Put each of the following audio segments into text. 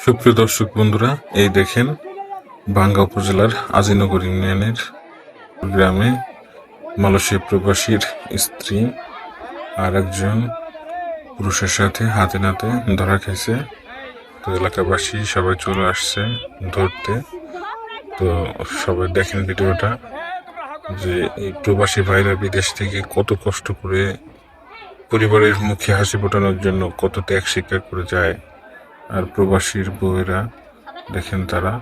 সুপ্রিয় দর্শক বন্ধুরা, এই দেখেন ভাঙ্গা উপজেলার আজিনগর ইউনিয়নের গ্রামে মালয়েশিয়া প্রবাসীর স্ত্রী আর একজন পুরুষের সাথে হাতে নাতে ধরা খেয়েছে। তো এলাকাবাসী সবাই চলে আসছে ধরতে। তো সবাই দেখেন ভিডিওটা, যে এই প্রবাসী ভাইরা বিদেশ থেকে কত কষ্ট করে পরিবারের মুখে হাসি ফোটানোর জন্য কত ত্যাগ স্বীকার করে যায়। আর প্রবাসীর বউয়েরা দেখেন তারা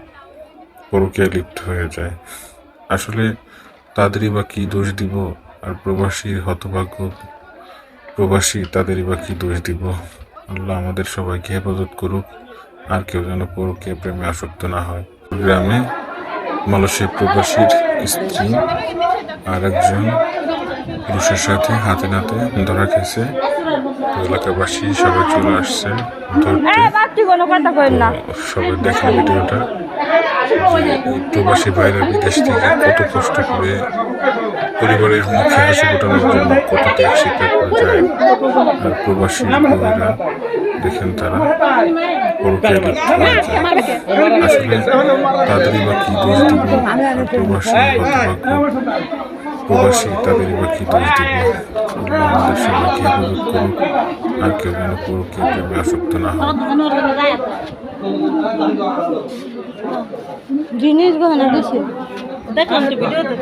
পরকীয়ায় লিপ্ত হয়ে যায়। আসলে তাদেরই বা কি দোষ দিব? আর প্রবাসী হতভাগ্য প্রবাসী, তাদেরই বা কি দোষ দিব? আল্লাহ আমাদের সবাইকে হেফাজত করুক, আর কেউ যেন পরকীয়া প্রেমে আসক্ত না হয়। গ্রামে মালয়েশিয়া প্রবাসীর স্ত্রী আর একজন পুরুষের সাথে হাতে নাতে ধরা খেয়েছে। তো এলাকাবাসী সবাই চলে আসছে ধরতে। সবাই দেখেন ভিডিওটা, প্রবাসী ভাইরা বিদেশ থেকে কত কষ্ট করে পরিবারের মুখে হাসি ফোটানোর জন্য কত ত্যাগ স্বীকার করে যায়। আর প্রবাসী বউয়েরা দেখেন তারা পরকীয়ায় লিপ্ত হয়ে যায়। আসলে তাদেরই বা কি দোষ দিব? আর প্রবাসী হতভাগ্য প্রবাসী, তাদেরই বা কি দোষ দিব? আল্লাহ আমাদের সবাইকে হেফাজত করুক, আর কেউ যেন পরকীয়া প্রেমে আসক্ত না হয়। জিনিস গহনা দিছে দেখলাম তো ভিডিওতে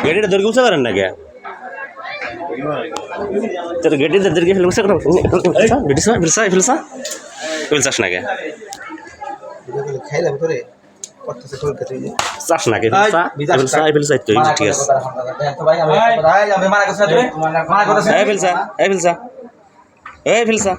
গেটিটা দরকে উঁচা করেন না কে গেটিটা দরকে উঁচা করেন চাস না কে চাস না কে ফেলসা তো ঠিক আছে ফেলসা